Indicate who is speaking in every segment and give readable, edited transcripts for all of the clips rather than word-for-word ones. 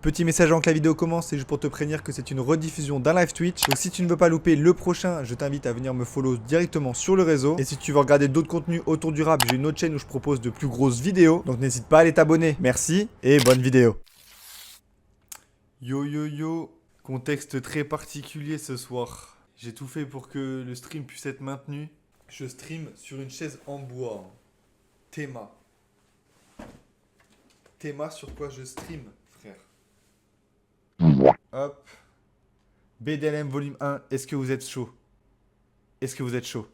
Speaker 1: Petit message avant que la vidéo commence, c'est juste pour te prévenir que c'est une rediffusion d'un live Twitch. Donc si tu ne veux pas louper le prochain, je t'invite à venir me follow directement sur le réseau. Et si tu veux regarder d'autres contenus autour du rap, j'ai une autre chaîne où je propose de plus grosses vidéos. Donc n'hésite pas à aller t'abonner. Merci et bonne vidéo. Yo yo yo, contexte très particulier ce soir. J'ai tout fait pour que le stream puisse être maintenu. Je stream sur une chaise en bois. Théma. Théma sur quoi je stream, frère. Hop. BDLM volume 1, est-ce que vous êtes chaud? Est-ce que vous êtes chaud?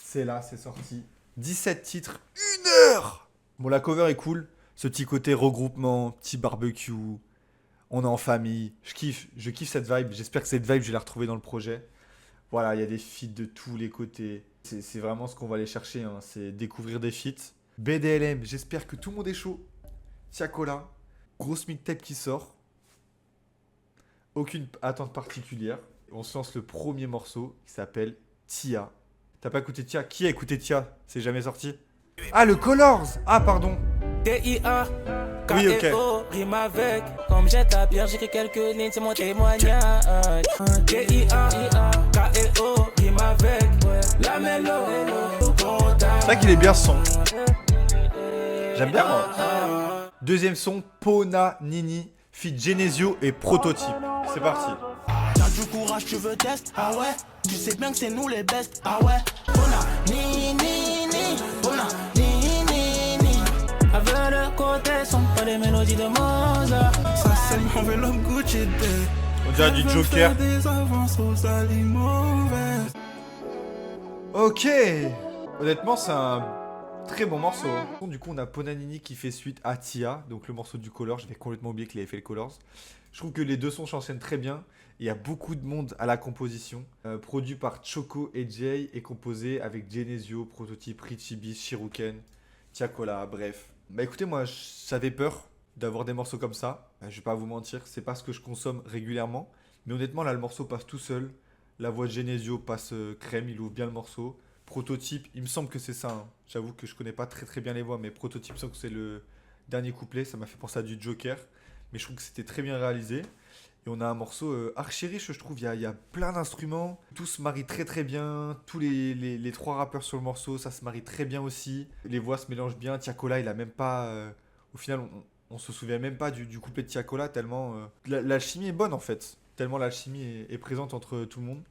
Speaker 1: C'est là, c'est sorti. 17 titres, 1 heure. Bon, la cover est cool. Ce petit côté regroupement, petit barbecue. On est en famille. Je kiffe cette vibe. J'espère que cette vibe, je vais la retrouver dans le projet. Voilà, il y a des feats de tous les côtés. C'est vraiment ce qu'on va aller chercher, hein. C'est découvrir des feats. BDLM, j'espère que tout le monde est chaud. Tiakola, grosse mixtape qui sort. Aucune attente particulière. On se lance le premier morceau qui s'appelle Tia. T'as pas écouté Tia? Qui a écouté Tia? C'est jamais sorti? Ah, le Colors! Ah, pardon.
Speaker 2: T-I-A,
Speaker 1: Oui, ok.
Speaker 2: K-E-O, rime avec. Comme j'ai ta bière, j'écris quelques lignes, c'est mon témoignage. T-I-A, K-E-O, rime avec. La mélo,
Speaker 1: C'est vrai qu'il est bien ce son. J'aime bien, moi. Deuxième son, Pona Nini, feat Genesio et Prototype. C'est parti.
Speaker 3: T'as du courage, tu veux test? Ah ouais? Tu sais bien que c'est nous les best? Ah ouais? Pona, ni, ni, ni. Pona, ni, ni, ni.
Speaker 2: avec le côté, sont pas des mélodies de Mozart.
Speaker 3: Ça c'est l'enveloppe Gucci Day.
Speaker 1: On dirait du Joker.
Speaker 3: Des avances aux alliés mauvaises.
Speaker 1: Ok. Honnêtement, c'est un très bon morceau. Du coup, on a Ponanini qui fait suite à Tia, donc le morceau du Color. J'avais complètement oublié qu'il avait fait le Colors. Je trouve que les deux sons s'enchaînent très bien. Il y a beaucoup de monde à la composition. Produit par Choco et Jay et composé avec Genesio, Prototype, Richie Beast, Shiruken, Tiakola, bref. Bah écoutez, moi j'avais peur d'avoir des morceaux comme ça. Je vais pas vous mentir, c'est pas ce que je consomme régulièrement. Mais honnêtement, là le morceau passe tout seul. La voix de Genesio passe crème, il ouvre bien le morceau. Prototype, il me semble que c'est ça, hein. J'avoue que je connais pas très bien les voix, mais Prototype, je sens que c'est le dernier couplet. Ça m'a fait penser à du Joker. Mais je trouve que c'était très bien réalisé. Et on a un morceau archi riche, je trouve. Il y a plein d'instruments. Tout se marie très bien. Tous les trois rappeurs sur le morceau, ça se marie très bien aussi. Les voix se mélangent bien. Tiakola, il a même pas. Au final, on se souvient même pas du couplet de Tiakola, tellement. L'alchimie est bonne en fait. Tellement l'alchimie est présente entre tout le monde.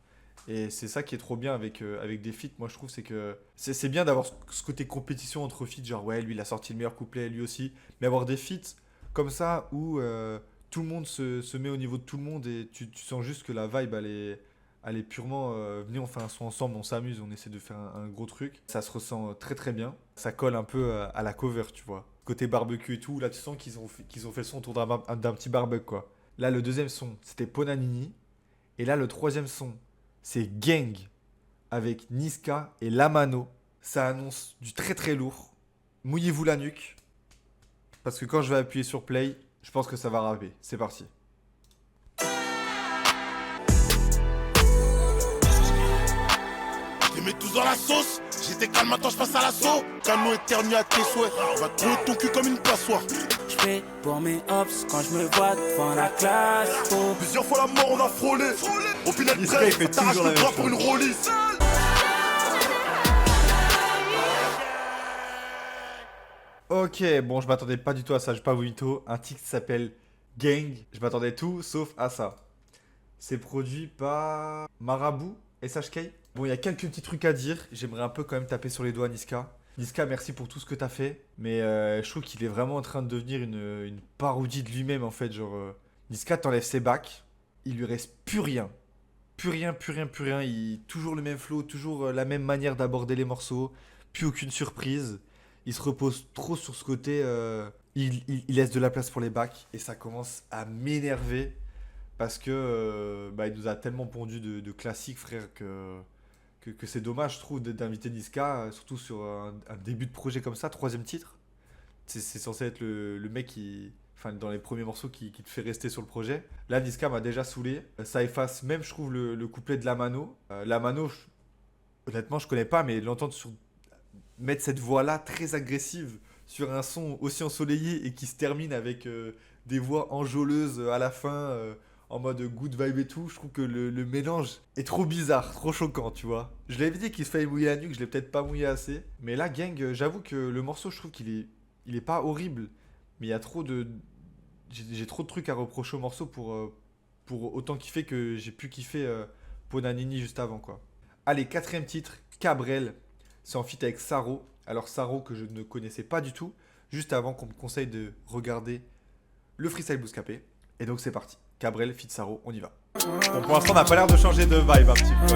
Speaker 1: Et c'est ça qui est trop bien avec des feats. Moi, je trouve que c'est bien d'avoir ce côté compétition entre feats. Genre, ouais, lui, il a sorti le meilleur couplet, lui aussi. Mais avoir des feats comme ça où tout le monde se met au niveau de tout le monde et tu sens juste que la vibe elle est purement venez on fait un son ensemble, on s'amuse, on essaie de faire un gros truc. Ça se ressent très bien. Ça colle un peu à la cover, tu vois. Côté barbecue et tout, là tu sens qu'ils ont fait le son autour d'un petit barbecue quoi. Là le deuxième son c'était Ponanini et là le troisième son c'est Gang avec Niska et Lamano. Ça annonce du très lourd. Mouillez-vous la nuque. Parce que quand je vais appuyer sur play, je pense que ça va rapper. C'est parti.
Speaker 4: Les mets tous dans la sauce, j'étais calme, maintenant je passe à l'assaut. Canon éternu à tes souhaits, on va trouver ton cul comme une passoire.
Speaker 2: J'fais pour mes hops quand je me vois devant la classe. Oh.
Speaker 4: Plusieurs fois la mort on a frôlé. Au final
Speaker 1: Niska, il fait
Speaker 4: t'arraches
Speaker 1: toujours la
Speaker 4: le
Speaker 1: même
Speaker 4: bras
Speaker 1: chose.
Speaker 4: pour une rollie.
Speaker 1: Ok, bon, je m'attendais pas du tout à ça. Je vais pas vous mytho. Un titre qui s'appelle Gang. Je m'attendais tout sauf à ça. C'est produit par Marabout, SHK. Bon, il y a quelques petits trucs à dire. J'aimerais un peu quand même taper sur les doigts Niska. Niska, merci pour tout ce que t'as fait. Mais je trouve qu'il est vraiment en train de devenir une parodie de lui-même en fait. Genre, Niska t'enlève ses bacs. Il lui reste plus rien. Plus rien. Toujours le même flow, toujours la même manière d'aborder les morceaux. Plus aucune surprise. Il se repose trop sur ce côté. Il laisse de la place pour les bacs. Et ça commence à m'énerver. Parce que il nous a tellement pondu de classiques, frère, que c'est dommage, je trouve, d'inviter Niska, surtout sur un début de projet comme ça, troisième titre. C'est censé être le mec qui, enfin, dans les premiers morceaux qui te fait rester sur le projet. Là, Niska m'a déjà saoulé. Ça efface même, je trouve, le couplet de Lamano. Lamano, honnêtement, je connais pas, mais l'entendre mettre cette voix-là très agressive sur un son aussi ensoleillé et qui se termine avec des voix enjôleuses à la fin, en mode good vibe et tout. Je trouve que le mélange est trop bizarre, trop choquant, tu vois. Je l'avais dit qu'il se fallait mouiller la nuque, je l'ai peut-être pas mouillé assez. Mais là, gang, j'avoue que le morceau, je trouve qu'il est pas horrible. Mais il y a trop de... J'ai trop de trucs à reprocher au morceau pour autant kiffer que j'ai pu kiffer Ponanini juste avant, quoi. Allez, 4ème titre, Cabrel. C'est en feat avec Saro. Alors Saro que je ne connaissais pas du tout, juste avant qu'on me conseille de regarder le freestyle Bouscapé. Et donc c'est parti. Cabrel, feat Saro, on y va. Bon, pour l'instant, on n'a pas l'air de changer de vibe un petit peu.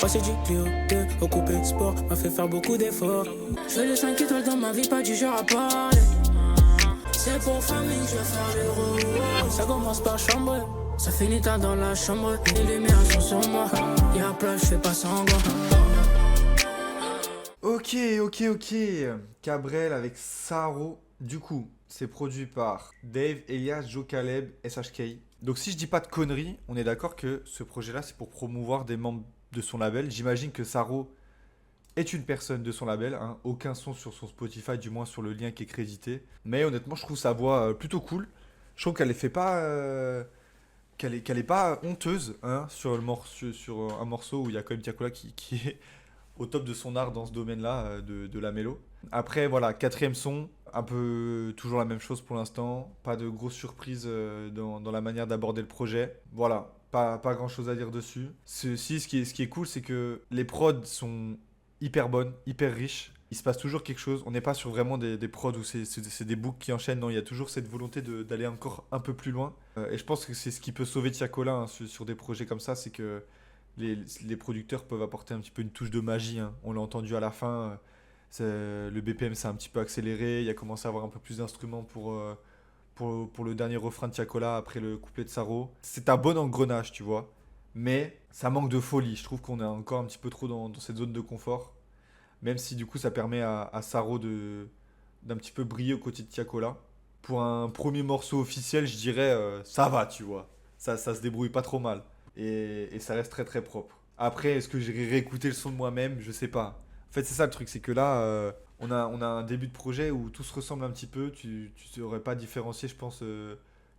Speaker 2: Moi c'est du Clio 2 au coupé de sport, m'a fait faire beaucoup d'efforts. Je fais les 5 étoiles dans ma vie, pas du genre à parler. C'est pour famille, je vais faire l'euro. Ça commence par chambrer, ça finit tard dans la chambre. Les lumières sont sur moi, y'a plein, je fais pas sanglant.
Speaker 1: Ok. Cabrel avec Saro. Du coup, c'est produit par Dave, Elias, Joe Caleb, SHK. Donc si je dis pas de conneries, on est d'accord que ce projet-là, c'est pour promouvoir des membres de son label. J'imagine que Saro est une personne de son label, hein. Aucun son sur son Spotify, du moins sur le lien qui est crédité. Mais honnêtement, je trouve sa voix plutôt cool. Je trouve qu'elle fait pas... qu'elle est pas honteuse, hein, sur un morceau où il y a quand même Tiakola qui est au top de son art dans ce domaine-là, de la mélo. Après, voilà, 4ème son, un peu toujours la même chose pour l'instant. Pas de grosses surprises dans la manière d'aborder le projet. Voilà, pas grand-chose à dire dessus. Ce qui est cool, c'est que les prods sont hyper bonnes, hyper riches. Il se passe toujours quelque chose. On n'est pas sur vraiment des prods où c'est des boucles qui enchaînent. Non, il y a toujours cette volonté d'aller encore un peu plus loin. Et je pense que c'est ce qui peut sauver Tiakola, hein, sur des projets comme ça, c'est que les producteurs peuvent apporter un petit peu une touche de magie, hein. On l'a entendu à la fin, le BPM s'est un petit peu accéléré, il a commencé à avoir un peu plus d'instruments pour le dernier refrain de Tiakola après le couplet de Saro. C'est un bon engrenage, tu vois, mais ça manque de folie. Je trouve qu'on est encore un petit peu trop dans cette zone de confort, même si du coup ça permet à Saro d'un petit peu briller aux côtés de Tiakola. Pour un premier morceau officiel, je dirais ça va, tu vois, ça se débrouille pas trop mal. Et ça reste très très propre. Après, est-ce que j'irai réécouter le son de moi-même? Je sais pas. En fait, c'est ça le truc, c'est que là, on a un début de projet où tout se ressemble un petit peu. Tu saurais pas différencier, je pense,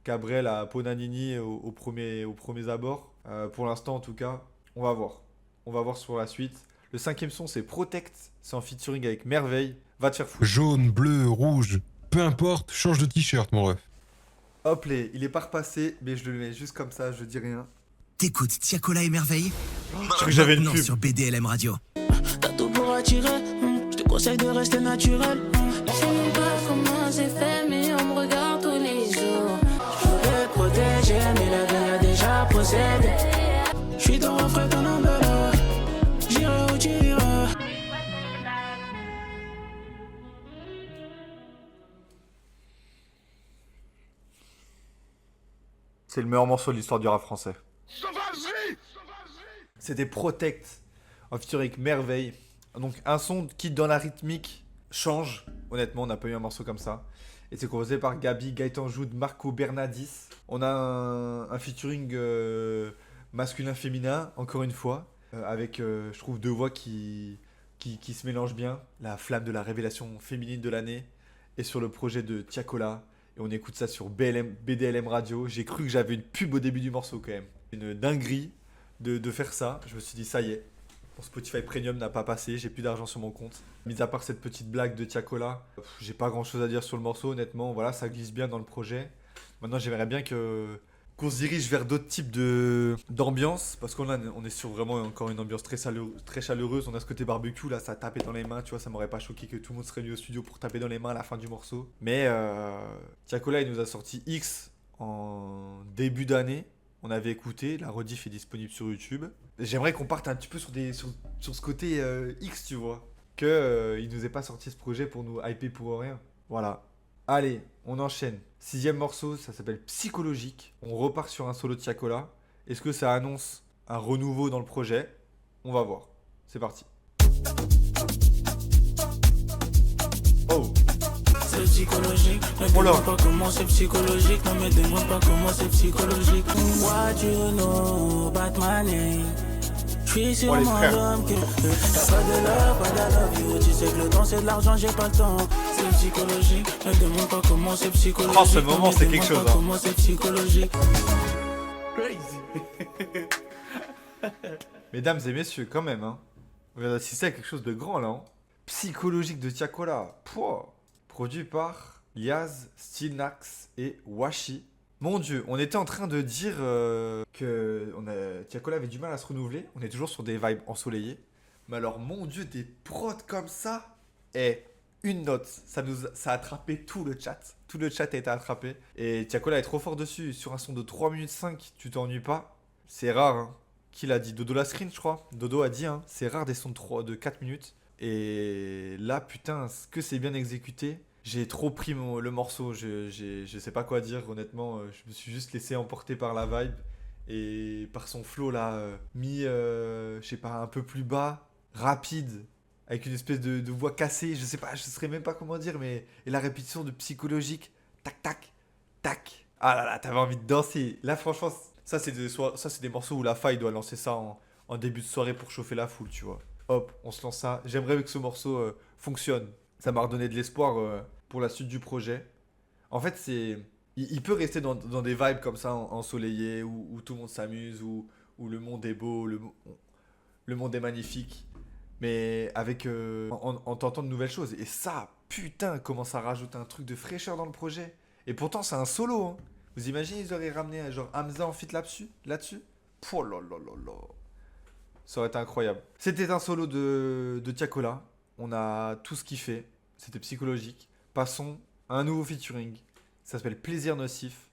Speaker 1: Cabrel à Ponanini au premier abord. Pour l'instant, en tout cas, on va voir. On va voir sur la suite. Le 5ème son, c'est Protect. C'est en featuring avec Merveille. Va te faire foutre.
Speaker 5: Jaune, bleu, rouge, peu importe, change de t-shirt, mon ref.
Speaker 1: Hop, il est pas repassé, mais je le mets juste comme ça, je dis rien.
Speaker 6: T'écoutes Tiakola et Merveille?
Speaker 1: Je crois que j'avais une
Speaker 6: Non,
Speaker 1: pub.
Speaker 6: sur BDLM Radio.
Speaker 2: T'as tout pour attirer, je te conseille de rester naturel. Je sais même pas comment c'est fait, mais on me regarde tous les jours. Je voulais te protéger, mais la vie a déjà procédé. Je suis ton refrain, ton umbrella. J'irai où tu iras.
Speaker 1: C'est le meilleur morceau de l'histoire du rap français.
Speaker 4: Sauvagerie!
Speaker 1: C'était Protect en featuring avec Merveille. Donc un son qui dans la rythmique change. Honnêtement, on n'a pas eu un morceau comme ça. Et c'est composé par Gabi, Gaëtan Joud, Marco Bernadis. On a un featuring masculin-féminin, encore une fois, avec, je trouve, deux voix qui se mélangent bien. La flamme de la révélation féminine de l'année et sur le projet de Tiakola. Et on écoute ça sur BDLM Radio. J'ai cru que j'avais une pub au début du morceau quand même. Une dinguerie de faire ça. Je me suis dit ça y est. Mon Spotify Premium n'a pas passé. J'ai plus d'argent sur mon compte. Mis à part cette petite blague de Tiakola, j'ai pas grand chose à dire sur le morceau honnêtement. Voilà, ça glisse bien dans le projet. Maintenant j'aimerais bien qu'on se dirige vers d'autres types d'ambiance. Parce qu'on est sur vraiment encore une ambiance très chaleureuse. On a ce côté barbecue là, ça tapait dans les mains. Tu vois, ça m'aurait pas choqué que tout le monde serait venu au studio pour taper dans les mains à la fin du morceau. Mais Tiakola il nous a sorti X en début d'année. On avait écouté, la rediff est disponible sur YouTube. J'aimerais qu'on parte un petit peu sur ce côté X, tu vois. Il nous ait pas sorti ce projet pour nous hyper pour rien. Voilà. Allez, on enchaîne. 6ème morceau, ça s'appelle Psychologique. On repart sur un solo de Tiakola. Est-ce que ça annonce un renouveau dans le projet? On va voir. C'est parti. Oh.
Speaker 2: C'est psychologique, ne
Speaker 1: Oh là.
Speaker 2: demande pas comment c'est psychologique. Non mais demande pas comment c'est psychologique. What you know about my name? suis sur
Speaker 1: Oh, les
Speaker 2: mon
Speaker 1: frères.
Speaker 2: homme. Y'a pas de love, pas de love you. Tu sais que le temps c'est de l'argent, j'ai pas le temps. C'est psychologique, me demande pas comment c'est psychologique.
Speaker 1: Oh, ce moment, c'est quelque chose, hein.
Speaker 2: Comment c'est psychologique.
Speaker 1: Mesdames et messieurs, quand même, hein. On vient d'assister à quelque chose de grand, là, hein. Psychologique de Tiakola. Pouah. Produit par Liaz, Stilnax et Washi. Mon dieu, on était en train de dire Tiakola avait du mal à se renouveler. On est toujours sur des vibes ensoleillées. Mais alors, mon dieu, des prods comme ça. Une note. Ça a attrapé tout le chat. Tout le chat a été attrapé. Et Tiakola est trop fort dessus. Sur un son de 3 minutes 5, tu t'ennuies pas. C'est rare, hein. Qui l'a dit? Dodo la screen, je crois. Dodo a dit, hein. C'est rare des sons de 4 minutes. Et là, putain, ce que c'est bien exécuté. J'ai trop pris le morceau. Je sais pas quoi dire, honnêtement. Je me suis juste laissé emporter par la vibe. Et par son flow, là, je sais pas, un peu plus bas, rapide. Avec une espèce de voix cassée. Je sais pas, je saurais même pas comment dire, mais. Et la répétition de psychologique. Tac, tac, tac. Ah là là, t'avais envie de danser. Là, franchement, ça, c'est des morceaux où la faille doit lancer ça en début de soirée pour chauffer la foule, tu vois. Hop, on se lance ça. J'aimerais que ce morceau fonctionne. Ça m'a redonné de l'espoir pour la suite du projet. En fait, il peut rester dans des vibes comme ça, ensoleillées, où tout le monde s'amuse, où le monde est beau, le monde est magnifique. Mais en tentant de nouvelles choses. Et ça, putain, comment ça rajoute un truc de fraîcheur dans le projet. Et pourtant, c'est un solo, hein. Vous imaginez, ils auraient ramené genre Hamza en feat là-dessus? Oh là là là là. Ça aurait été incroyable. C'était un solo de Tiakola. On a tout ce kiffé. C'était psychologique. Passons à un nouveau featuring. Ça s'appelle Plaisir Nocif.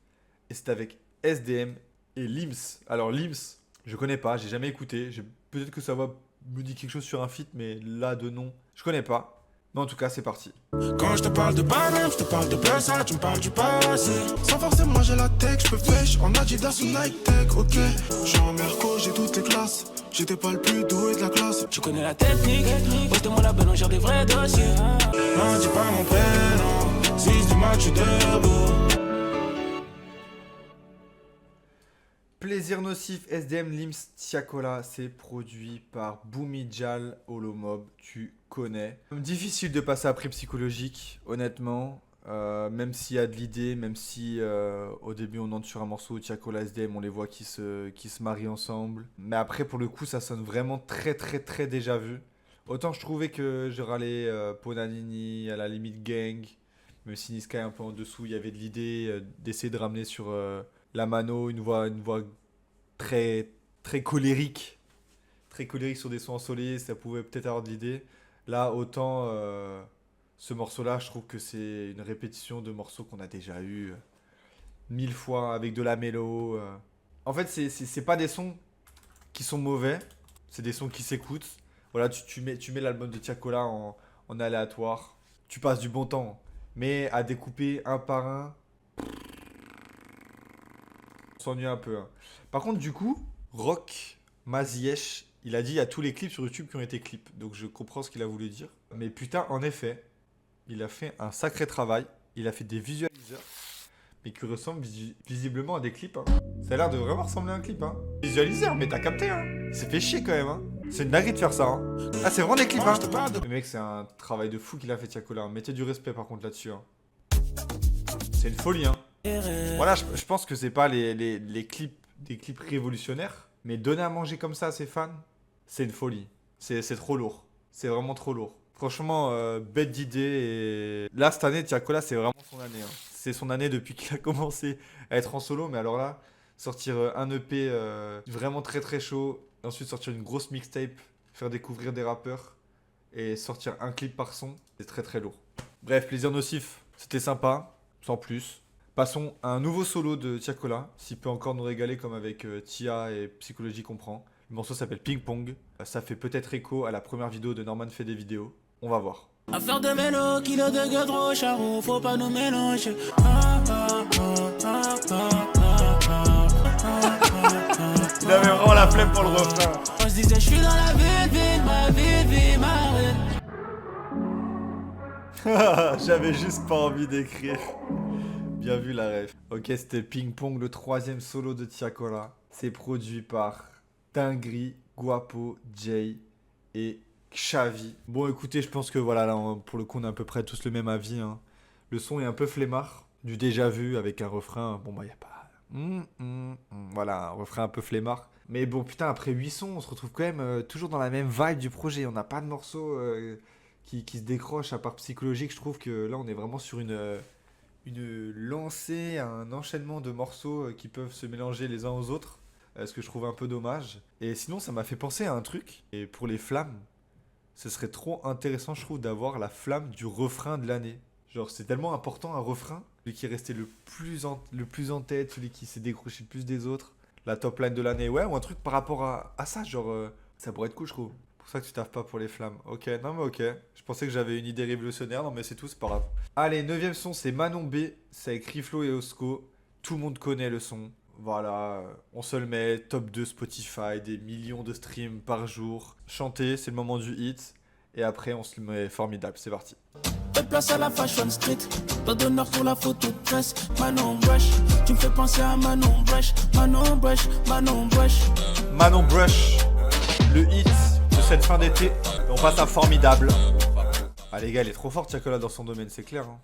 Speaker 1: Et c'est avec SDM et Lims. Alors Lims, je connais pas, j'ai jamais écouté. Peut-être que ça va me dire quelque chose sur un feat, mais là de nom, je connais pas. Mais en tout cas, c'est parti.
Speaker 3: Quand je te parle de Paname, je te parle de Versace, tu me parles du passé. Sans forcément j'ai la tech, je peux fèche en Adidas ou Nike Tech, ok. Je suis en Merco, j'ai toutes les classes. J'étais pas le plus doué de la classe.
Speaker 2: Tu connais la technique, poste-moi la belle, on gère des vrais dossiers.
Speaker 3: Non, dis pas mon prénom, 6 du match, je suis debout.
Speaker 1: Plaisir Nocif, SDM, Lims, Tiakola, c'est produit par Boumidjal, Holomob, tu connais. Difficile de passer après psychologique, honnêtement, même s'il y a de l'idée, même si au début on entre sur un morceau où Tiakola, SDM, on les voit qui se marient ensemble. Mais après, pour le coup, ça sonne vraiment très très très déjà vu. Autant je trouvais que je râlais Ponanini, à la limite Gang, même si Niska est un peu en dessous, il y avait de l'idée d'essayer de ramener sur... la mano, une voix très, très colérique. Très colérique sur des sons ensoleillés, ça pouvait peut-être avoir de l'idée. Là, autant ce morceau-là, je trouve que c'est une répétition de morceaux qu'on a déjà eu 1000 fois avec de la mélo. En fait, c'est pas des sons qui sont mauvais, c'est des sons qui s'écoutent. Voilà, tu mets l'album de Tiakola en aléatoire, tu passes du bon temps. Mais à découper un par un, on s'ennuie un peu, hein. Par contre, du coup, Rock Maziesh, il a dit il y a tous les clips sur YouTube qui ont été clips. Donc je comprends ce qu'il a voulu dire. Mais putain, en effet, il a fait un sacré travail. Il a fait des visualiseurs, mais qui ressemblent visiblement à des clips, hein. Ça a l'air de vraiment ressembler à un clip, hein. Visualiseur, mais t'as capté, hein. C'est fait chier quand même, hein. C'est une dinguerie de faire ça, hein. Ah, c'est vraiment des clips, hein. Le mec, c'est un travail de fou qu'il a fait, Tiakola. Mettez du respect par contre là-dessus, hein. C'est une folie, hein. Voilà, je pense que c'est pas les clips, des clips révolutionnaires, mais donner à manger comme ça à ses fans, c'est une folie. C'est trop lourd. C'est vraiment trop lourd. Franchement, bête d'idée. Et là, cette année, Tiakola, c'est vraiment son année, hein. C'est son année depuis qu'il a commencé à être en solo, mais alors là, sortir un EP vraiment très très chaud, et ensuite sortir une grosse mixtape, faire découvrir des rappeurs, et sortir un clip par son, c'est très très lourd. Bref, Plaisir Nocif, c'était sympa, sans plus. Passons à un nouveau solo de Tiakola, s'il peut encore nous régaler comme avec Tia et Psychologie Comprend. Le morceau s'appelle Ping Pong. Ça fait peut-être écho à la première vidéo de Norman fait des vidéos. On va voir.
Speaker 2: Affaire de mélo, kilo de gadro, charron, faut pas nous mélanger.
Speaker 1: Il avait vraiment la flemme pour le refrain.
Speaker 2: On se disait, je suis dans la ville, ma ville.
Speaker 1: J'avais juste pas envie d'écrire. Bien vu la ref. Ok, c'était Ping Pong, le troisième solo de Tiakola. C'est produit par Dinguerie Guapo, Jay et Xavi. Bon, écoutez, je pense que voilà, là, pour le coup, on a à peu près tous le même avis. Hein. Le son est un peu flemmard, du déjà vu avec un refrain. Bon, bah, y a pas. Voilà, un refrain un peu flemmard. Mais bon, putain, après 8 sons, on se retrouve quand même toujours dans la même vibe du projet. On n'a pas de morceaux qui se décrochent, à part psychologique. Je trouve que là, on est vraiment sur une lancée, un enchaînement de morceaux qui peuvent se mélanger les uns aux autres. Ce que je trouve un peu dommage. Et sinon, ça m'a fait penser à un truc. Et pour les flammes, ce serait trop intéressant, je trouve, d'avoir la flamme du refrain de l'année. Genre, c'est tellement important un refrain. Celui qui est resté le plus en tête, celui qui s'est décroché le plus des autres. La top line de l'année, ouais, ou un truc par rapport à ça. Genre, ça pourrait être cool, je trouve. Pour ça que tu taffes pas pour les flammes. Ok, non mais ok. Je pensais que j'avais une idée révolutionnaire. Non mais c'est tout, c'est pas grave. Allez, 9ème son, c'est Manon B. C'est avec Riflo et Osco. Tout le monde connaît le son. Voilà, on se le met, top 2 Spotify, des millions de streams par jour. Chanter, c'est le moment du hit. Et après, on se le met formidable, c'est parti.
Speaker 2: Fais place à la fashion street, pas d'honneur pour la photo de presse. Manon Brush, tu me fais penser à Manon Brush. Manon Brush, Manon Brush.
Speaker 1: Manon Brush, le hit de cette fin d'été. On passe à formidable. Ah les gars, elle est trop forte, Tiakola, dans son domaine, c'est clair. Hein.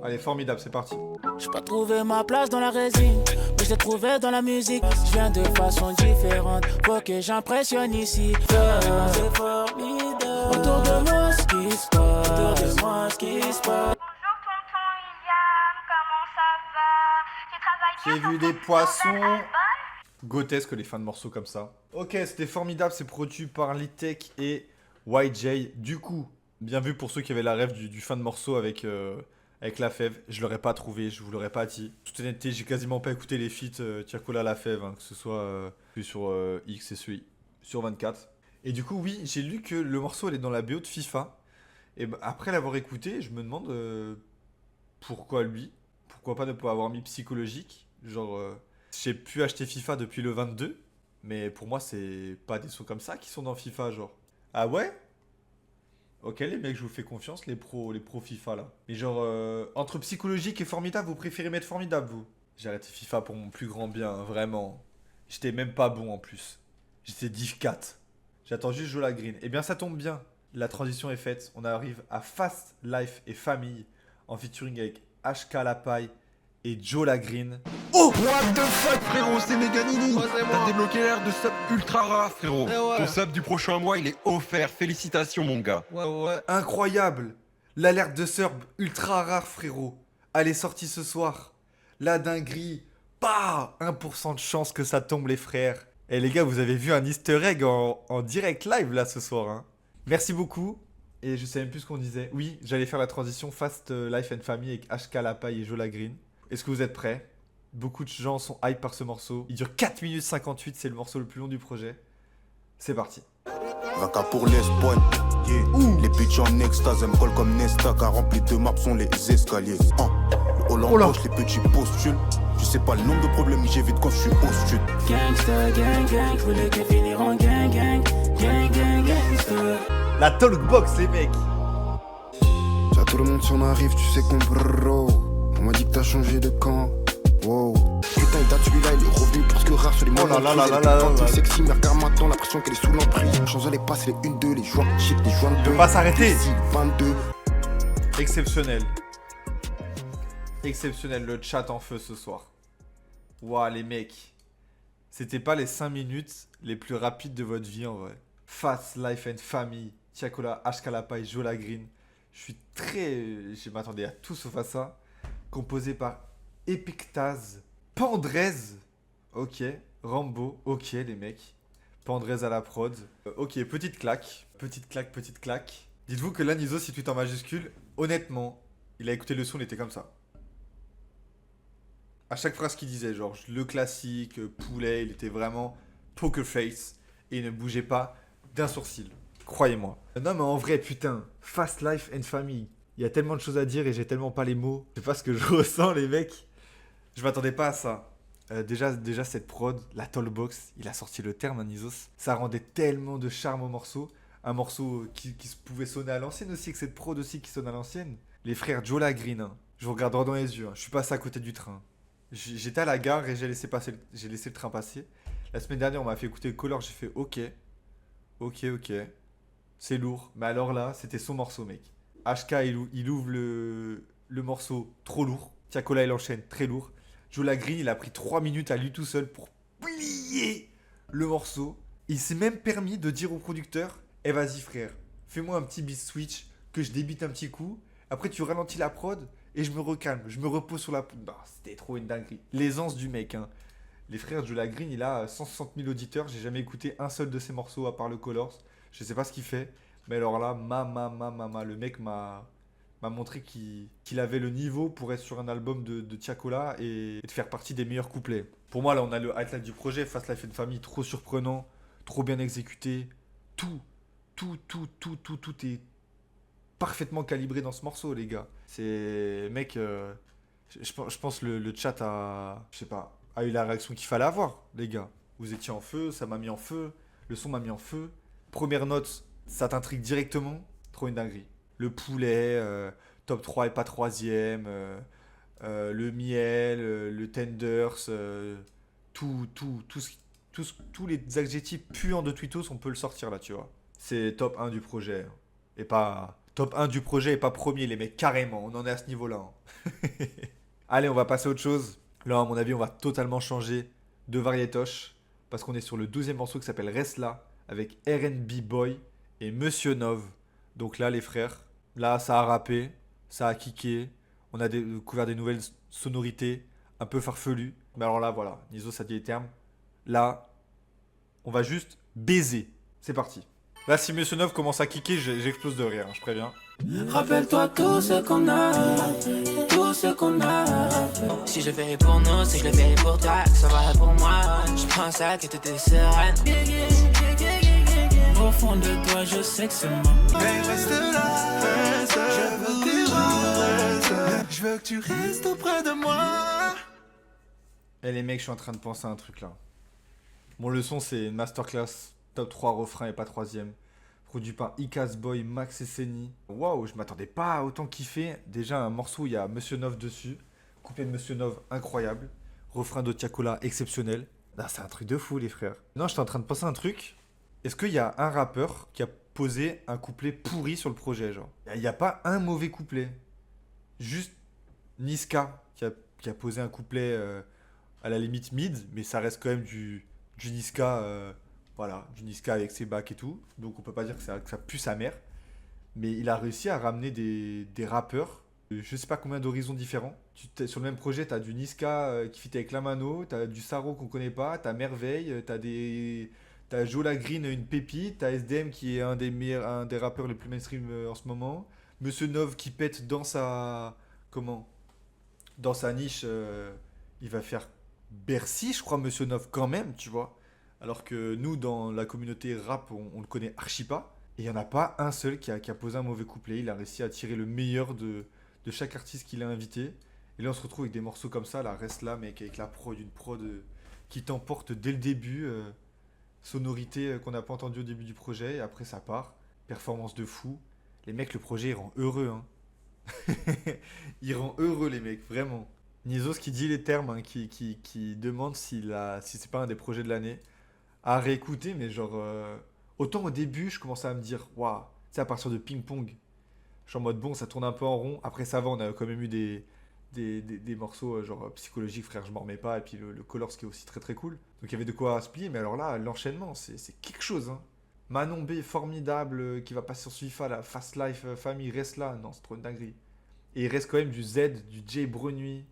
Speaker 1: Allez, formidable, c'est parti.
Speaker 2: J'ai pas trouvé ma place dans la résine, mais je l'ai trouvé dans la musique. Je viens de façon différente, faut que j'impressionne ici. C'est formidable. Autour de moi, ce qui se passe. Autour de moi, ce qui se passe.
Speaker 7: Bonjour tonton William, comment ça va? Tu travailles
Speaker 1: J'ai
Speaker 7: bien
Speaker 1: vu
Speaker 7: sur
Speaker 1: des
Speaker 7: ton
Speaker 1: poissons.
Speaker 7: nouvel album?
Speaker 1: Grotesque les fins de morceaux comme ça. Ok, c'était formidable, c'est produit par Litech et YJ. Du coup, bien vu pour ceux qui avaient la rêve du fin de morceau avec La Fève. Je l'aurais pas trouvé, je vous l'aurais pas dit. Toute honnêteté, j'ai quasiment pas écouté les feats Tiakola La Fève, hein, que ce soit celui sur X et celui sur 24. Et du coup, oui, j'ai lu que le morceau elle est dans la BO de FIFA. Et bah, après l'avoir écouté, je me demande pourquoi lui. Pourquoi pas ne pas avoir mis psychologique. Genre, j'ai pu acheter FIFA depuis le 22. Mais pour moi, c'est pas des sons comme ça qui sont dans FIFA, genre. Ah ouais? Ok les mecs, je vous fais confiance, les pros FIFA là. Mais genre, entre psychologique et formidable, vous préférez mettre formidable vous? J'ai arrêté FIFA pour mon plus grand bien, hein, vraiment. J'étais même pas bon en plus. J'étais div 4. J'attends juste Jola Green. Eh bien ça tombe bien, la transition est faite. On arrive à Fast Life et Famille en featuring avec HK Lapaille et Jola Green.
Speaker 5: Oh what the fuck frérot, c'est Meganini. T'as débloqué l'air de sub ultra rare frérot. Ton sub du prochain mois il est offert, félicitations mon gars.
Speaker 1: Incroyable! L'alerte de sub ultra rare frérot. Elle est sortie ce soir. La dinguerie. Bah 1% de chance que ça tombe les frères. Et les gars, vous avez vu un easter egg en direct live là ce soir. Hein. Merci beaucoup. Et je sais même plus ce qu'on disait. Oui, j'allais faire la transition Fast Life and Family avec HK Lapaille et Jola Green. Est-ce que vous êtes prêts? Beaucoup de gens sont hype par ce morceau. Il dure 4 minutes 58, c'est le morceau le plus long du projet. C'est parti.
Speaker 4: Vaca pour l'Espagne. Les bitches en extase, elles me collent comme Nesta, car rempli de maps sont les escaliers. Le Hollande poche, les petits postules. Je sais pas le nombre de problèmes que j'évite quand je suis au sud.
Speaker 2: Gangsta, gang, gang, je voulais que finir en gang, gang. Gang, gang, gangsta.
Speaker 1: La talkbox les mecs.
Speaker 8: Y'a tout le monde s'en arrive, tu sais qu'on bro. On m'a dit que t'as changé de camp. Wow. Putain, il date celui-là, il est revenu parce que rare sur les moyens.
Speaker 1: Oh là là là là là là.
Speaker 8: Sexy, mais regarde maintenant l'impression qu'elle est sous l'emprise. Changeant les passes, les 1-2, les joints shit, les joints de
Speaker 1: Il peut pas s'arrêter.
Speaker 8: 22.
Speaker 1: Exceptionnel. Exceptionnel, le chat en feu ce soir. Ouah les mecs. C'était pas les 5 minutes les plus rapides de votre vie en vrai. Fast Life and Family, Tiakola, HK Lapaille, Jola Green. Je suis très... Je m'attendais à tout sauf à ça. Composé par Epictaz, Pandrez, ok, Rambo, ok les mecs, Pandrez à la prod, ok, petite claque. Dites-vous que là, Nizo, si tu es en majuscule, honnêtement, il a écouté le son, il était comme ça. À chaque phrase qu'il disait, genre le classique, poulet, il était vraiment poker face et il ne bougeait pas d'un sourcil, croyez-moi. Non mais en vrai, putain, Fast Life and Family, il y a tellement de choses à dire et j'ai tellement pas les mots, je sais pas ce que je ressens les mecs. Je m'attendais pas à ça. Déjà cette prod, la Tollbox, il a sorti le terme, Nizos. Ça rendait tellement de charme au morceau. Un morceau qui pouvait sonner à l'ancienne aussi, avec cette prod aussi qui sonne à l'ancienne. Les frères Jola Green, hein. Je vous regarde droit dans les yeux. Hein. Je suis passé à côté du train. J'étais à la gare et j'ai laissé le train passer. La semaine dernière, on m'a fait écouter le Color, j'ai fait ok. Ok. C'est lourd. Mais alors là, c'était son morceau, mec. HK, il ouvre le morceau trop lourd. Tiakola, il enchaîne très lourd. Jola Green, il a pris 3 minutes à lui tout seul pour plier le morceau. Il s'est même permis de dire au producteur, eh vas-y frère, fais-moi un petit beat switch, que je débite un petit coup. Après, tu ralentis la prod et je me recalme. Je me repose sur la... Non, c'était trop une dinguerie. L'aisance du mec, hein. Les frères Jola Green, il a 160 000 auditeurs. J'ai jamais écouté un seul de ses morceaux à part le Colors. Je sais pas ce qu'il fait. Mais alors là, le mec m'a montré qu'il avait le niveau pour être sur un album de Tiakola et de faire partie des meilleurs couplets. Pour moi, là, on a le highlight du projet. Fast Life and Family, trop surprenant, trop bien exécuté. Tout est parfaitement calibré dans ce morceau, les gars. C'est... Mec, je pense le chat a... Je sais pas, a eu la réaction qu'il fallait avoir, les gars. Vous étiez en feu, ça m'a mis en feu, le son m'a mis en feu. Première note, ça t'intrigue directement, trop une dinguerie. Le poulet, top 3 et pas 3ème, le miel, le tenders, tous les adjectifs puants de Twittos, on peut le sortir là, tu vois. C'est top 1 du projet. Et pas... Top 1 du projet et pas premier, les mecs, carrément. On en est à ce niveau-là. Hein. Allez, on va passer à autre chose. Là, à mon avis, on va totalement changer de variétoche. Parce qu'on est sur le 12e morceau qui s'appelle Reste là, avec R&B Boy et Monsieur Nov. Donc là, les frères, là, ça a rappé, ça a kické. On a découvert des nouvelles sonorités un peu farfelues. Mais alors là, voilà, Nizo, ça dit les termes. Là, on va juste baiser. C'est parti. Là, si Monsieur Nov commence à kicker, j'explose de rire, hein, je préviens.
Speaker 2: Rappelle-toi tout ce qu'on a, tout ce qu'on a. Si je le fais pour nous, si je le fais pour toi, ça va pour moi. Je prends ça que tout est sereine. Au fond de toi, je sais que c'est moi.
Speaker 3: Mais reste là, je veux que tu restes. Je veux que tu restes auprès de moi.
Speaker 1: Eh les mecs, je suis en train de penser à un truc là. Mon leçon, c'est une masterclass, top 3 refrain et pas 3ème. Produit par Icas Boy, Max et Seni. Waouh, je m'attendais pas à autant kiffer. Déjà, un morceau, il y a Monsieur Nov dessus. Couplet de Monsieur Nov, incroyable. Refrain de Tiakola, exceptionnel. Là, c'est un truc de fou, les frères. Non, j'étais en train de penser à un truc. Est-ce qu'il y a un rappeur qui a posé un couplet pourri sur le projet, genre? Il n'y a pas un mauvais couplet. Juste Niska qui a posé un couplet à la limite mid, mais ça reste quand même du Niska... Voilà, du Niska avec ses bacs et tout. Donc on peut pas dire que ça pue sa mère. Mais il a réussi à ramener des rappeurs. Je sais pas combien d'horizons différents. Sur le même projet, t'as du Niska qui fit avec Lamano, t'as du Saro qu'on connaît pas, t'as Merveille, t'as Jola Green, une pépite, t'as SDM qui est un des rappeurs les plus mainstream en ce moment. Monsieur Nov qui pète dans sa... Dans sa niche, il va faire Bercy, je crois, Monsieur Nov quand même, tu vois. Alors que nous, dans la communauté rap, on le connaît archi pas. Et il n'y en a pas un seul qui a posé un mauvais couplet. Il a réussi à tirer le meilleur de chaque artiste qu'il a invité. Et là, on se retrouve avec des morceaux comme ça. Là, reste là, mec, avec la prod, une prod qui t'emporte dès le début. Sonorité qu'on n'a pas entendue au début du projet. Et après, ça part. Performance de fou. Les mecs, le projet, il rend heureux. Hein. Il rend heureux, les mecs, vraiment. Nizos qui dit les termes, hein, qui demande si c'est pas un des projets de l'année. À réécouter, mais genre... autant au début, je commençais à me dire, waouh, c'est à partir de ping-pong. Je suis en mode, bon, ça tourne un peu en rond. Après, ça va, on a quand même eu des morceaux genre psychologiques, frère, je m'en remets pas. Et puis le Colors qui est aussi très très cool. Donc il y avait de quoi se plier, mais alors là, l'enchaînement, c'est quelque chose. Hein. Manon B, formidable, qui va passer sur Suifa, la Fast Life Family, reste là. Non, c'est trop une dinguerie. Et il reste quand même du Z, du Jay Brunuy.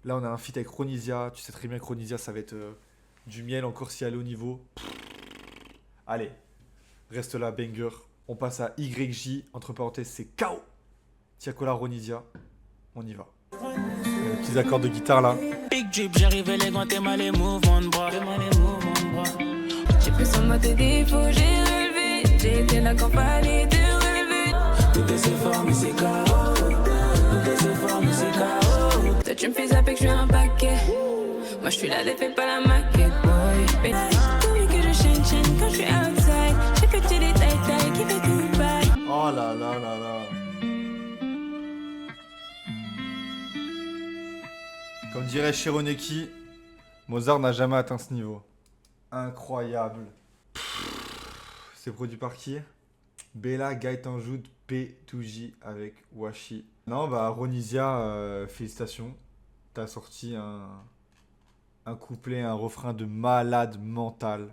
Speaker 1: Là, on a un feat avec Ronisia. Tu sais très bien que Ronisia, ça va être... du miel encore si elle est au niveau. Allez, reste là, banger. On passe à YJ, entre parenthèses, c'est KO. Tiakola Ronisia, on y va. Petits accords de guitare là.
Speaker 2: Big drip, j'arrive élégant, mal les mouvements de bras. J'ai pris son mode de défaut, j'ai relevé. J'ai été là quand fallait te relever. Tout est fort, mais c'est KO. Tout est fort, mais c'est KO. Toi, tu me fais zapper que je suis un paquet. Moi je suis là, défait pas la maquette, boy. Tout que je chaîne quand je suis outside. J'ai que tu des taille qui fait tout bail.
Speaker 1: Oh là là là là. Comme dirait Shironeki, Mozart n'a jamais atteint ce niveau. Incroyable. C'est produit par qui? Bella, Gaëtan Joud, P2J avec Washi. Non, bah Ronisia, félicitations. T'as sorti un couplet, un refrain de malade mental.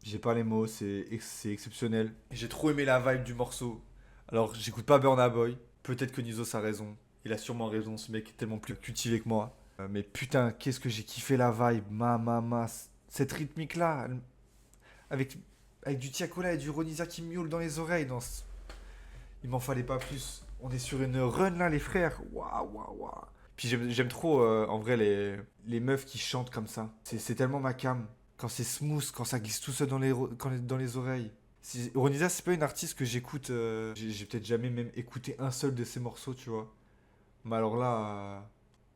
Speaker 1: J'ai pas les mots, c'est exceptionnel. J'ai trop aimé la vibe du morceau. Alors, j'écoute pas Burna Boy. Peut-être que Nizos a raison. Il a sûrement raison, ce mec est tellement plus cultivé que moi. Mais putain, qu'est-ce que j'ai kiffé la vibe. Cette rythmique-là, avec du Tiakola et du Ronisia qui miaule dans les oreilles. Il m'en fallait pas plus. On est sur une run là, les frères. Waouh. Puis j'aime trop, en vrai, les meufs qui chantent comme ça. C'est tellement ma cam. Quand c'est smooth, quand ça glisse tout seul dans les oreilles. Ronisia, c'est pas une artiste que j'écoute. J'ai peut-être jamais même écouté un seul de ses morceaux, tu vois. Mais alors là,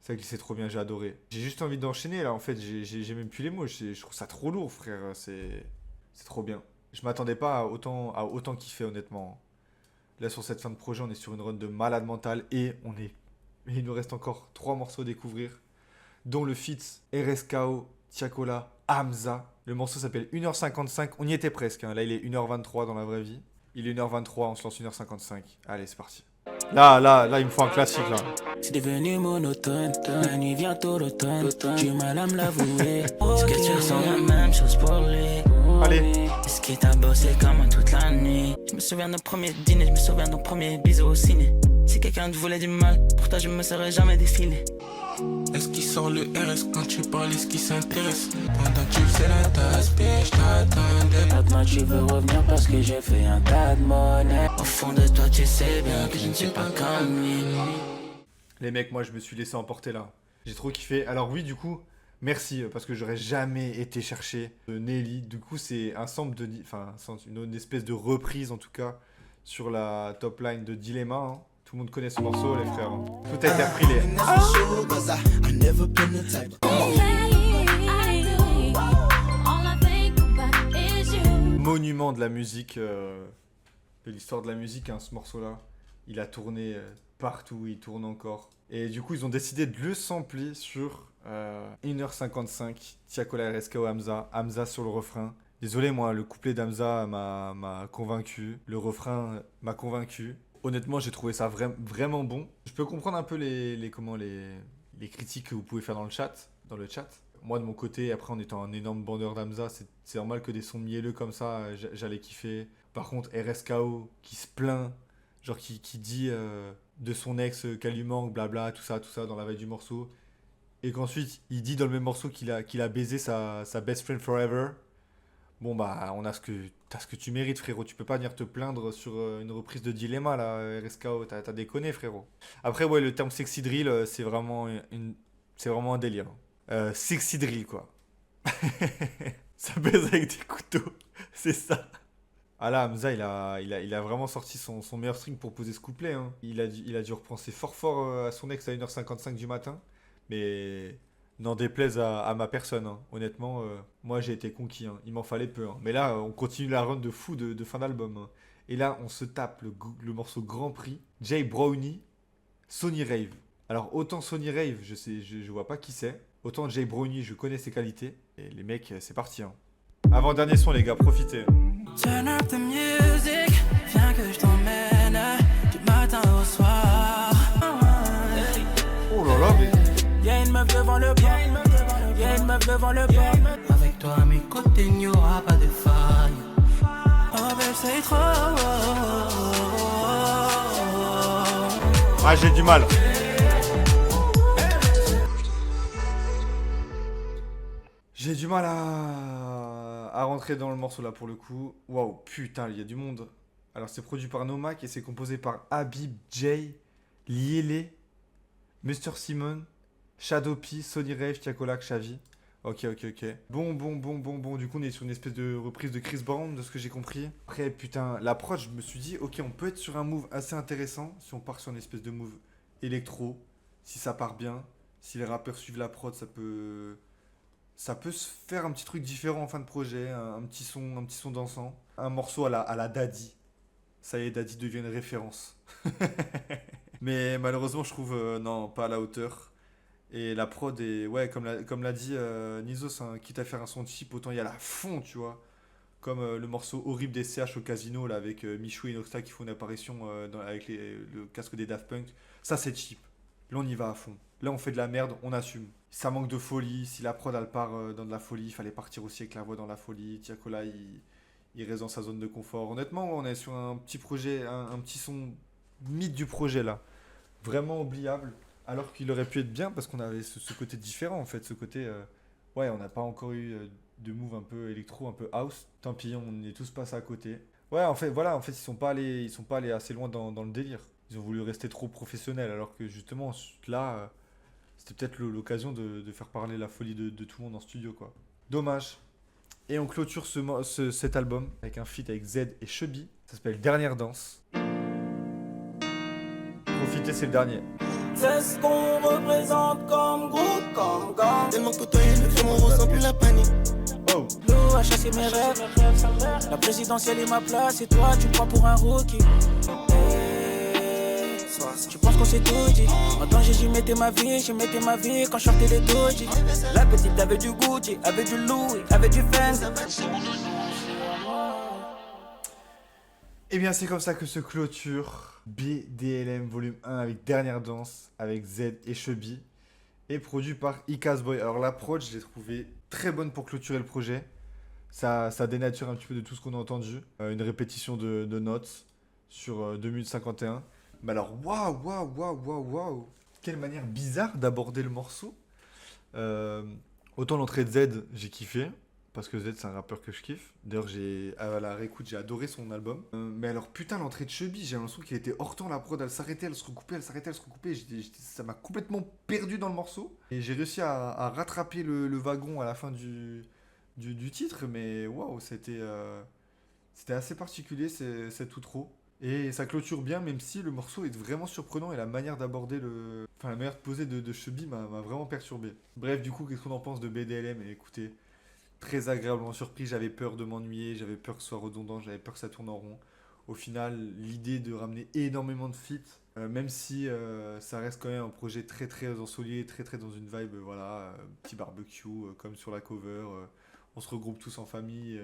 Speaker 1: ça glissait trop bien, j'ai adoré. J'ai juste envie d'enchaîner là, en fait. J'ai même plus les mots. Je trouve ça trop lourd, frère. C'est trop bien. Je m'attendais pas à autant kiffer, honnêtement. Là, sur cette fin de projet, on est sur une run de malade mental et il nous reste encore 3 morceaux à découvrir, dont le feat RSKO, Tiakola, Hamza. Le morceau s'appelle 1h55. On y était presque. Hein. Là, il est 1h23 dans la vraie vie. Il est 1h23, on se lance 1h55. Allez, c'est parti. Là, il me faut un classique, là.
Speaker 2: C'est devenu monotone, la nuit vient tôt l'automne. J'ai du mal à me l'avouer. Est-ce que tu ressens la même chose pour lui?
Speaker 1: Allez.
Speaker 2: Est-ce qu'il t'a bossé comme moi toute la nuit? Je me souviens de nos premiers dîners, je me souviens de nos premiers bisous au ciné. Si quelqu'un te voulait du mal, pour toi je me serais jamais défilé.
Speaker 3: Est-ce qu'il sort le RS quand tu parles, est-ce qu'il s'intéresse? Pendant que tu fais la tasse, je t'attendais.
Speaker 2: Maintenant tu veux revenir parce que j'ai fait un tas de monnaie. Au fond de toi tu sais bien que je ne suis pas comme lui.
Speaker 1: Les mecs, moi je me suis laissé emporter là. J'ai trop kiffé. Alors oui, du coup, merci parce que j'aurais jamais été chercher Nelly. Du coup, c'est un sample une espèce de reprise en tout cas sur la top line de Dilemma. Hein. Tout le monde connaît ce morceau, les frères. Hein. Tout a été repris. Monument de la musique, de l'histoire de la musique, hein, ce morceau-là. Il a tourné partout, il tourne encore. Et du coup, ils ont décidé de le sampler sur 1h55. Tiakola RSKO Hamza. Hamza sur le refrain. Désolé, moi, le couplet d'Hamza m'a convaincu. Le refrain m'a convaincu. Honnêtement, j'ai trouvé ça vraiment bon. Je peux comprendre un peu les critiques que vous pouvez faire dans le chat. Moi, de mon côté, après, en étant un énorme bandeur d'Hamza, c'est normal que des sons mielleux comme ça, j'allais kiffer. Par contre, RSKO qui se plaint, genre qui dit de son ex qu'elle lui manque, blabla, tout ça, dans la veille du morceau. Et qu'ensuite, il dit dans le même morceau qu'il a baisé sa best friend forever. Bon, bah, t'as ce que tu mérites, frérot. Tu peux pas venir te plaindre sur une reprise de Dilemma, là, RSKO. T'as déconné, frérot. Après, ouais, le terme sexy drill, c'est vraiment un délire. Sexy drill, quoi. Ça baise avec des couteaux. C'est ça. Ah là, Hamza, il a vraiment sorti son meilleur string pour poser ce couplet. Hein. Il a dû repenser fort à son ex à 1h55 du matin. Mais n'en déplaise à ma personne. Hein. Honnêtement, moi j'ai été conquis. Hein. Il m'en fallait peu. Hein. Mais là, on continue la run de fou de fin d'album. Hein. Et là, on se tape le morceau Grand Prix. Jay Brownie, Sony Rave. Alors, autant Sony Rave, je vois pas qui c'est. Autant Jay Brownie, je connais ses qualités. Et les mecs, c'est parti. Hein. Avant-dernier son, les gars, profitez.
Speaker 2: Turn up the music, viens que je t'emmène du matin au soir.
Speaker 1: Oh là là, mais...
Speaker 2: Y'a une meuf devant le bar, y'a une meuf devant le bar. Avec toi à mes côtés, il n'y aura pas de faille. Oh belle, c'est trop.
Speaker 1: Ah, j'ai du mal. J'ai du mal à rentrer dans le morceau là pour le coup. Waouh, putain, il y a du monde. Alors c'est produit par Nomak et c'est composé par Habib, Jay, Liele, Mr. Simon, Shadow P, Sony Rave, Tiakola, Xavi. Ok. Bon. Du coup, on est sur une espèce de reprise de Chris Brown, de ce que j'ai compris. Après, putain, l'approche, je me suis dit, ok, on peut être sur un move assez intéressant si on part sur une espèce de move électro. Si ça part bien, si les rappeurs suivent la prod, ça peut se faire un petit truc différent en fin de projet, un petit son dansant. Un morceau à la Daddy. Ça y est, Daddy devient une référence. Mais malheureusement, je trouve, non, pas à la hauteur. Et la prod est, ouais, comme l'a dit Nizos, hein, quitte à faire un son cheap, autant y aller à fond, tu vois. Comme le morceau horrible des CH au casino, là, avec Michou et Inoxtag qui font une apparition avec le casque des Daft Punk. Ça, c'est cheap. Là, on y va à fond. Là, on fait de la merde, on assume. Ça manque de folie. Si la prod, elle part dans de la folie, il fallait partir aussi avec la voix dans la folie. Tiakola, il reste dans sa zone de confort. Honnêtement, on est sur un petit projet, un petit son mythe du projet, là. Vraiment oubliable. Alors qu'il aurait pu être bien parce qu'on avait ce côté différent, en fait. Ce côté... ouais, on n'a pas encore eu de move un peu électro, un peu house. Tant pis, on est tous passés à côté. Ouais, en fait, voilà, en fait, ils sont pas allés assez loin dans le délire. Ils ont voulu rester trop professionnels, alors que justement, là, c'était peut-être l'occasion de faire parler la folie de tout le monde en studio, quoi. Dommage. Et on clôture cet album avec un feat avec Z et Chubby. Ça s'appelle Dernière Danse. Profitez, c'est le dernier.
Speaker 2: C'est ce qu'on représente comme groupe, comme gang.
Speaker 3: Tellement côtoyé, le crime, on ressent plus la panique.
Speaker 1: Oh.
Speaker 2: L'eau a chassé mes rêves. La présidentielle est ma place et toi tu me prends pour un rookie. Tu penses qu'on s'est tout dit. En danger j'y mettais ma vie quand je sortais les doji. La petite avait du Gucci, avait du Louis, avait du Fenz.
Speaker 1: Et bien c'est comme ça que se clôture BDLM volume 1 avec Dernière Danse, avec Z et Chubby, et produit par Ikasboy. Alors la prod, je l'ai trouvé très bonne pour clôturer le projet. Ça dénature un petit peu de tout ce qu'on a entendu. Une répétition de notes sur 2 minutes 51. Mais alors, waouh. Quelle manière bizarre d'aborder le morceau. Autant l'entrée de Z, j'ai kiffé. Parce que Z, c'est un rappeur que je kiffe. D'ailleurs, à la réécoute, j'ai adoré son album. Mais alors, putain, l'entrée de Chubby, j'ai l'impression qu'il était hors temps. La prod, elle s'arrêtait, elle se recoupait. Ça m'a complètement perdu dans le morceau. Et j'ai réussi à rattraper le wagon à la fin du titre. Mais waouh, c'était assez particulier, c'est outro. Et ça clôture bien, même si le morceau est vraiment surprenant et la manière d'aborder Enfin, la manière de poser de Chubby m'a vraiment perturbé. Bref, du coup, qu'est-ce qu'on en pense de BDLM? Et écoutez, très agréablement surpris, j'avais peur de m'ennuyer, j'avais peur que ce soit redondant, j'avais peur que ça tourne en rond. Au final, l'idée de ramener énormément de feats, même si ça reste quand même un projet très très ensoleillé, très très dans une vibe, voilà, petit barbecue, comme sur la cover, on se regroupe tous en famille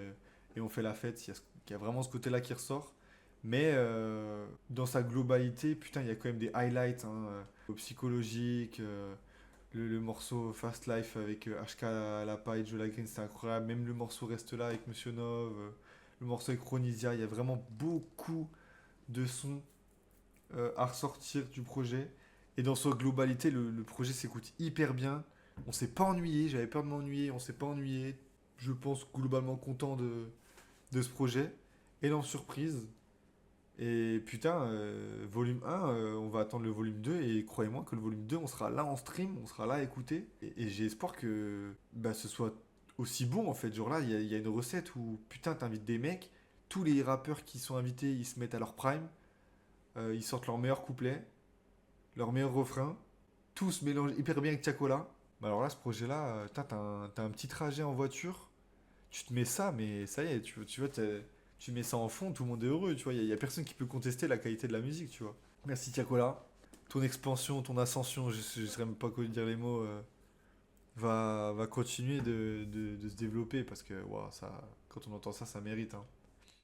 Speaker 1: et on fait la fête, il y a vraiment ce côté-là qui ressort. Mais dans sa globalité, putain, il y a quand même des highlights psychologiques. Le morceau Fast Life avec HK à la paille, Joe Lagreen, c'était incroyable. Même le morceau Reste là avec Monsieur Nov, le morceau avec Chronisia, il y a vraiment beaucoup de sons à ressortir du projet. Et dans sa globalité, le projet s'écoute hyper bien. On s'est pas ennuyé, j'avais peur de m'ennuyer, on s'est pas ennuyé. Je pense globalement content de ce projet. Énorme surprise. Et putain, volume 1, on va attendre le volume 2 et croyez-moi que le volume 2, on sera là en stream, on sera là à écouter. Et j'ai espoir que ce soit aussi bon en fait. Genre là, il y a une recette où putain, t'invites des mecs, tous les rappeurs qui sont invités, ils se mettent à leur prime, ils sortent leurs meilleurs couplets, leurs meilleurs refrains, tout se mélange hyper bien avec Tiakola. Bah alors là, ce projet-là, t'as un petit trajet en voiture, tu te mets ça, mais ça y est, tu vois, tu mets ça en fond, tout le monde est heureux, tu vois. Il n'y a personne qui peut contester la qualité de la musique, tu vois. Merci Tiakola. Ton expansion, ton ascension, je ne saurais même pas quoi dire les mots, va continuer de se développer parce que wow, ça, quand on entend ça, ça mérite. Hein.